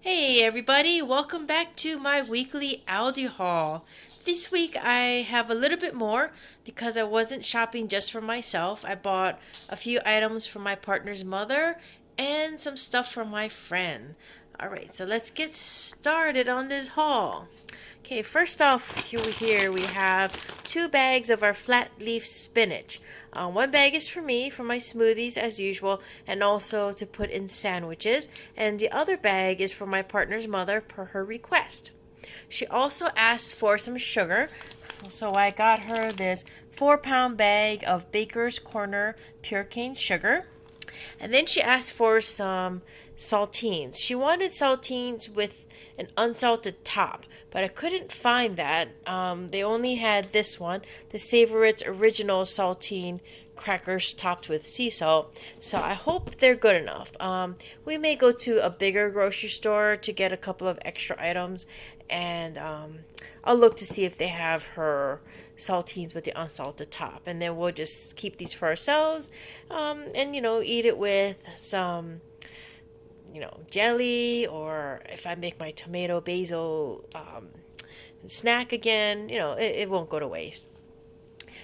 Hey everybody, welcome back to my weekly ALDI haul. This week I have a little bit more because I wasn't shopping just for myself. I bought a few items for my partner's mother and some stuff for my friend. Alright, so let's get started on this haul. Okay, first off, here we have 2 bags of our flat leaf spinach. One bag is for me, for my smoothies as usual, and also to put in sandwiches. And the other bag is for my partner's mother per her request. She also asked for some sugar, so I got her this 4-pound bag of Baker's Corner pure cane sugar. And then she asked for some saltines. She wanted saltines with an unsalted top, but I couldn't find that. They only had this one, the Savorit's original saltine crackers topped with sea salt. So I hope they're good enough. We may go to a bigger grocery store to get a couple of extra items, and I'll look to see if they have her saltines with the unsalted top, and then we'll just keep these for ourselves, and eat it with some jelly, or if I make my tomato basil snack again, it won't go to waste.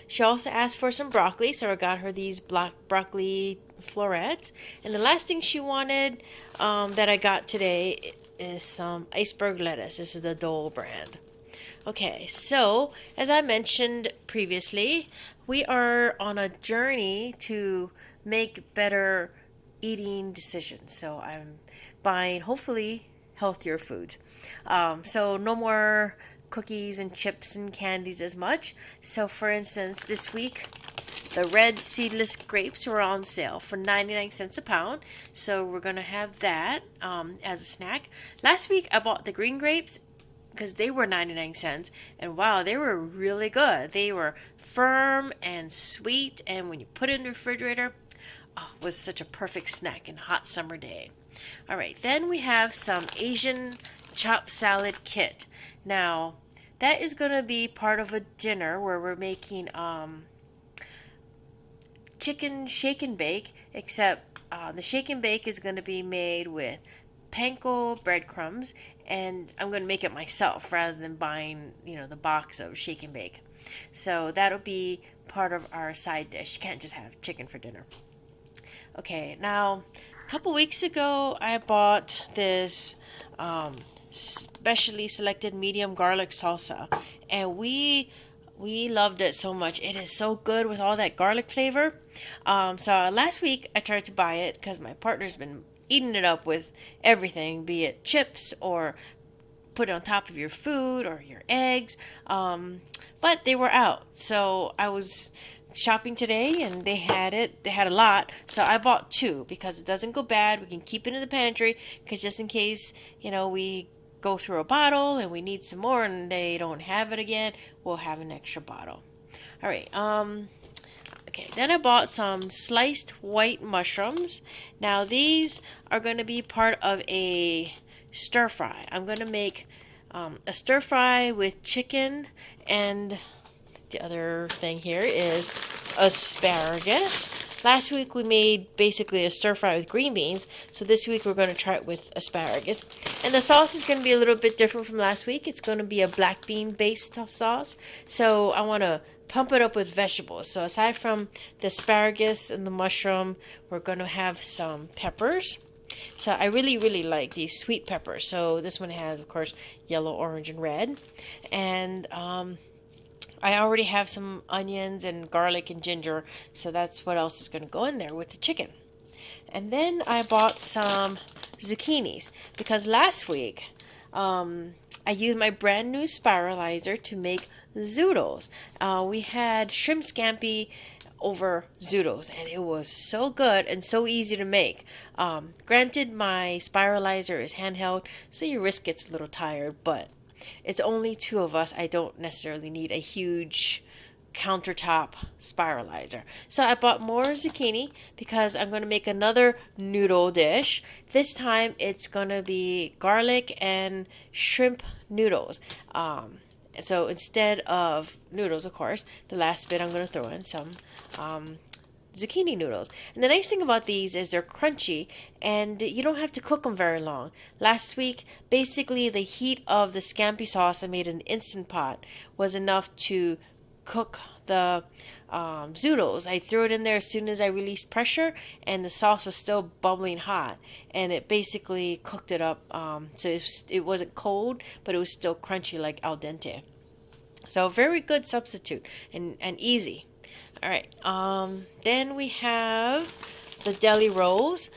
She also asked for some broccoli, so I got her these black broccoli florets. And the last thing she wanted that I got today is some iceberg lettuce. This is the Dole brand. Okay, so as I mentioned previously, we are on a journey to make better eating decisions. So I'm buying hopefully healthier foods. So no more cookies and chips and candies as much. So for instance, this week the red seedless grapes were on sale for 99 cents a pound. So we're going to have that as a snack. Last week I bought the green grapes because they were 99 cents, and wow, they were really good. They were firm and sweet, and when you put it in the refrigerator, oh, it was such a perfect snack in a hot summer day. All right, then we have some Asian chopped salad kit. Now, that is going to be part of a dinner where we're making chicken shake and bake, except the shake and bake is going to be made with Panko breadcrumbs, and I'm going to make it myself rather than buying, the box of shake and bake. So that'll be part of our side dish. You can't just have chicken for dinner. Okay, now a couple weeks ago I bought this specially selected medium garlic salsa, and we loved it so much. It is so good with all that garlic flavor. So last week I tried to buy it because my partner's been eating it up with everything, be it chips or put it on top of your food or your eggs. But they were out. So I was shopping today and they had it. They had a lot. So I bought 2 because it doesn't go bad. We can keep it in the pantry because just in case, we go through a bottle and we need some more and they don't have it again, we'll have an extra bottle. All right. Okay, then I bought some sliced white mushrooms. Now these are going to be part of a stir fry. I'm going to make a stir fry with chicken, and the other thing here is asparagus. Last week we made basically a stir fry with green beans, so this week we're going to try it with asparagus. And the sauce is going to be a little bit different from last week. It's going to be a black bean based sauce, so I want to pump it up with vegetables. So aside from the asparagus and the mushroom, we're going to have some peppers. So I really, really like these sweet peppers. So this one has, of course, yellow, orange, and red. And I already have some onions and garlic and ginger. So that's what else is going to go in there with the chicken. And then I bought some zucchinis because last week I used my brand new spiralizer to make Zoodles. We had shrimp scampi over Zoodles, and it was so good and so easy to make. Granted, my spiralizer is handheld, so your wrist gets a little tired, but it's only 2 of us. I don't necessarily need a huge countertop spiralizer. So I bought more zucchini because I'm going to make another noodle dish. This time it's going to be garlic and shrimp noodles. So instead of noodles, of course, the last bit I'm going to throw in some zucchini noodles. And the nice thing about these is they're crunchy and you don't have to cook them very long. Last week, basically the heat of the scampi sauce I made in the Instant Pot was enough to cook the Zoodles. I threw it in there as soon as I released pressure, and the sauce was still bubbling hot, and it basically cooked it up. So it wasn't cold, but it was still crunchy like al dente. So very good substitute and easy. All right. Then we have the deli rolls.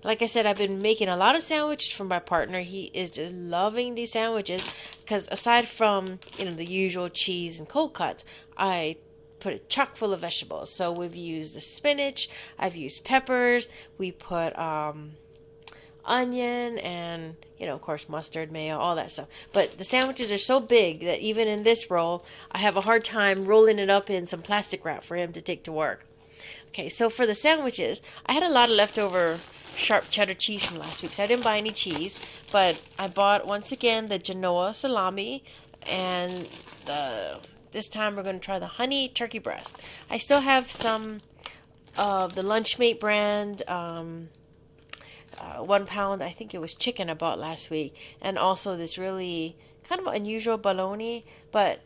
Like I said, I've been making a lot of sandwiches for my partner. He is just loving these sandwiches because aside from the usual cheese and cold cuts, I put it chock full of vegetables. So we've used the spinach, I've used peppers, we put onion and of course mustard, mayo, all that stuff. But the sandwiches are so big that even in this roll I have a hard time rolling it up in some plastic wrap for him to take to work. Okay, so for the sandwiches, I had a lot of leftover sharp cheddar cheese from last week, so I didn't buy any cheese, but I bought once again the Quinoa salami, and this time we're going to try the honey turkey breast. I still have some of the Lunchmate brand 1 pound, I think it was chicken I bought last week, and also this really kind of unusual bologna, but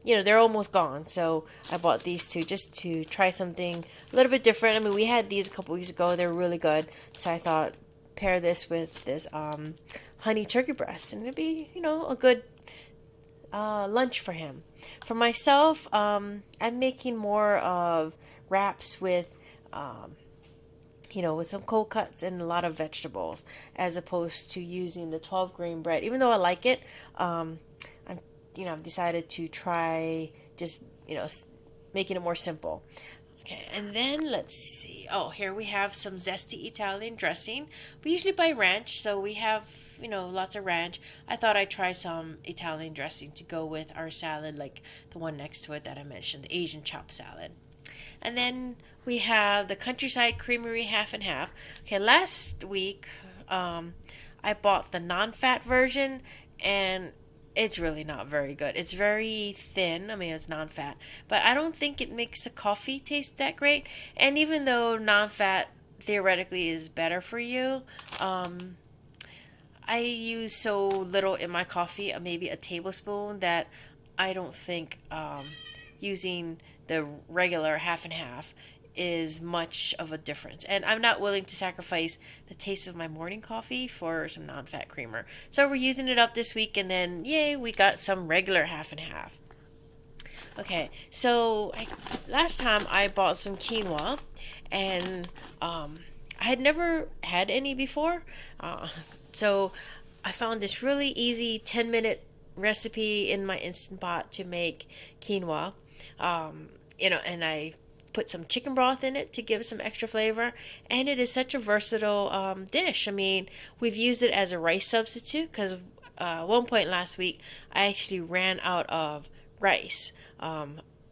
they're almost gone, so I bought these two just to try something a little bit different. I mean, we had these a couple weeks ago, they're really good, so I thought pair this with this honey turkey breast, and it'd be a good lunch for him. For myself, I'm making more of wraps with with some cold cuts and a lot of vegetables, as opposed to using the 12 grain bread. Even though I like it, I've decided to try just making it more simple. Okay, and then let's see. Oh, here we have some zesty Italian dressing. We usually buy ranch, so we have lots of ranch. I thought I'd try some Italian dressing to go with our salad, like the one next to it that I mentioned, the Asian chopped salad. And then we have the Countryside Creamery half and half. Okay, last week I bought the non-fat version, and it's really not very good. It's very thin. I mean, it's non-fat, but I don't think it makes a coffee taste that great. And even though non-fat theoretically is better for you, I use so little in my coffee, maybe a tablespoon, that I don't think using the regular half and half is much of a difference. And I'm not willing to sacrifice the taste of my morning coffee for some non-fat creamer. So we're using it up this week, and then yay, we got some regular half and half. Okay, so last time I bought some quinoa, and I had never had any before. So I found this really easy 10-minute recipe in my Instant Pot to make quinoa. And I put some chicken broth in it to give some extra flavor, and it is such a versatile dish. I mean, we've used it as a rice substitute because at one point last week I actually ran out of rice.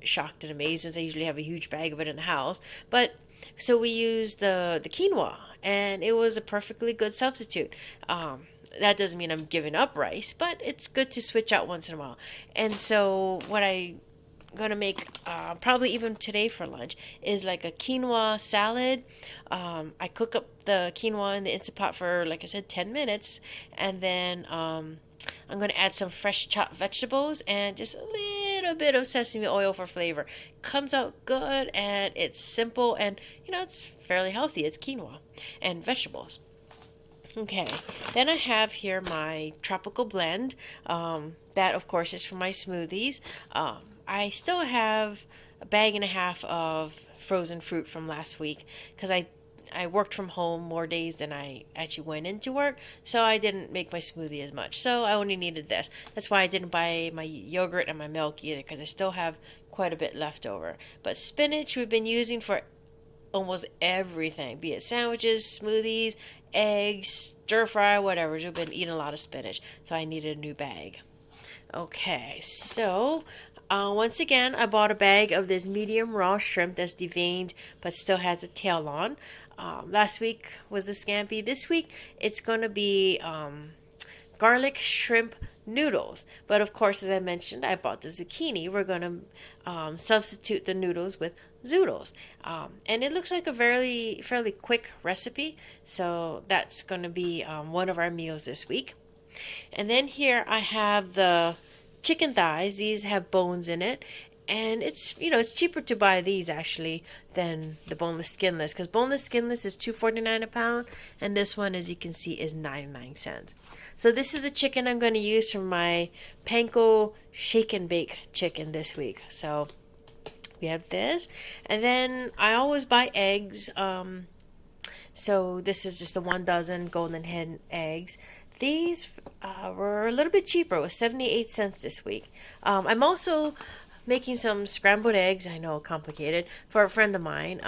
Shocked and amazed, since I usually have a huge bag of it in the house. But so we used the quinoa, and it was a perfectly good substitute. That doesn't mean I'm giving up rice, but it's good to switch out once in a while. And so what I'm going to make probably even today for lunch is like a quinoa salad. I cook up the quinoa in the Instant Pot for, like I said, 10 minutes, and then I'm going to add some fresh chopped vegetables and just a little bit of sesame oil for flavor. Comes out good, and it's simple, and it's fairly healthy. It's quinoa and vegetables. Okay, then I have here my tropical blend. That, of course, is for my smoothies. I still have a bag and a half of frozen fruit from last week because I worked from home more days than I actually went into work, so I didn't make my smoothie as much. So I only needed this. That's why I didn't buy my yogurt and my milk either, because I still have quite a bit left over. But spinach we've been using for almost everything, be it sandwiches, smoothies, eggs, stir fry, whatever. We've been eating a lot of spinach, so I needed a new bag. Okay, so once again, I bought a bag of this medium raw shrimp that's deveined but still has a tail on. Last week was the scampi. This week it's going to be garlic shrimp noodles. But of course, as I mentioned, I bought the zucchini. We're going to substitute the noodles with Zoodles. And it looks like a fairly quick recipe. So that's going to be one of our meals this week. And then here I have the chicken thighs. These have bones in it. And it's cheaper to buy these actually than the boneless skinless, because boneless skinless is $2.49 a pound, and this one, as you can see, is 99 cents. So this is the chicken I'm going to use for my Panko shake and bake chicken this week. So we have this, and then I always buy eggs. So this is just the 1 dozen golden hen eggs. These were a little bit cheaper. It was 78 cents this week. I'm also making some scrambled eggs. I know, complicated, for a friend of mine.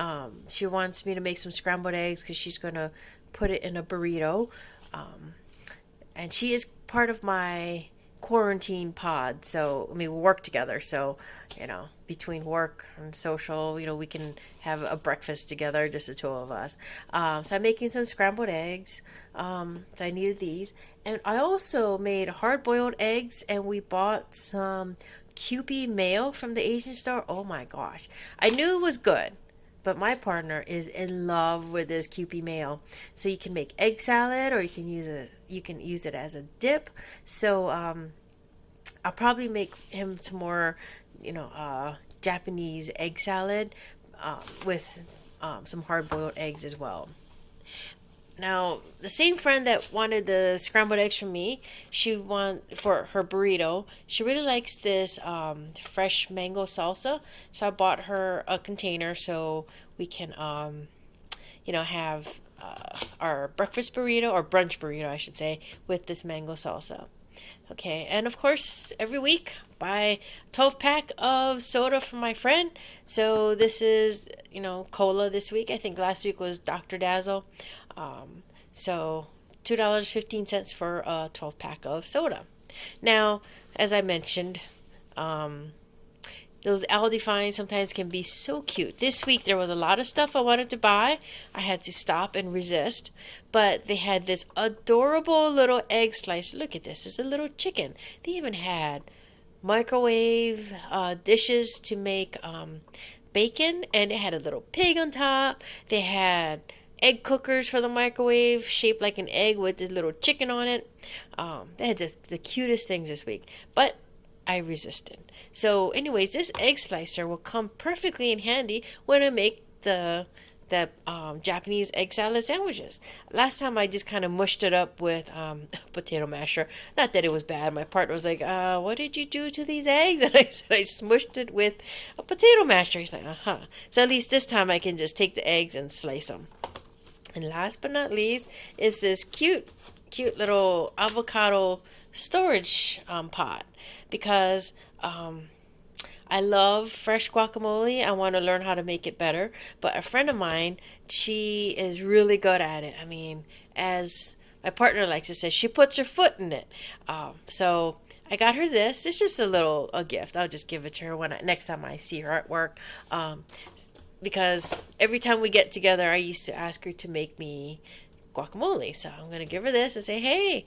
She wants me to make some scrambled eggs because she's going to put it in a burrito. And she is part of my quarantine pod. So, I mean, we work together. So, between work and social, we can have a breakfast together, just the two of us. So I'm making some scrambled eggs. So I needed these. And I also made hard-boiled eggs, and we bought some Kewpie mayo from the Asian store. Oh my gosh. I knew it was good, but my partner is in love with this Kewpie mayo. So you can make egg salad, or you can use it as a dip. So I'll probably make him some more, Japanese egg salad with some hard-boiled eggs as well. Now, the same friend that wanted the scrambled eggs from me, for her burrito, she really likes this fresh mango salsa. So I bought her a container so we can, have our breakfast burrito, or brunch burrito, I should say, with this mango salsa. Okay, and of course, every week buy 12-pack of soda for my friend. So this is, cola this week. I think last week was Dr. Dazzle. So $2.15 for a 12-pack of soda. Now, as I mentioned, those Aldi finds sometimes can be so cute. This week there was a lot of stuff I wanted to buy. I had to stop and resist. But they had this adorable little egg slicer. Look at this. It's a little chicken. They even had microwave dishes to make bacon. And it had a little pig on top. They had egg cookers for the microwave shaped like an egg with this little chicken on it. They had the cutest things this week. But I resisted. So anyways, this egg slicer will come perfectly in handy when I make the Japanese egg salad sandwiches. Last time I just kind of mushed it up with potato masher. Not that it was bad. My partner was like, what did you do to these eggs? And I said I smushed it with a potato masher. He's like, uh-huh. So at least this time I can just take the eggs and slice them. And last but not least is this cute little avocado storage pot, because I love fresh guacamole. I want to learn how to make it better. But a friend of mine, she is really good at it. I mean, as my partner likes to say, she puts her foot in it. So I got her this. It's just a gift. I'll just give it to her next time I see her at work. Because every time we get together, I used to ask her to make me guacamole. So I'm going to give her this and say, hey,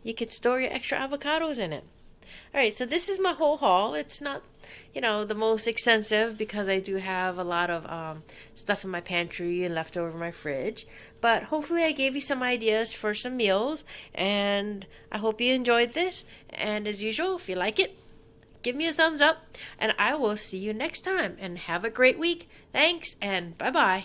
you can store your extra avocados in it. All right, so this is my whole haul. It's not, the most extensive, because I do have a lot of stuff in my pantry and left over in my fridge. But hopefully I gave you some ideas for some meals, and I hope you enjoyed this. And as usual, if you like it, give me a thumbs up, and I will see you next time, and have a great week. Thanks, and bye-bye.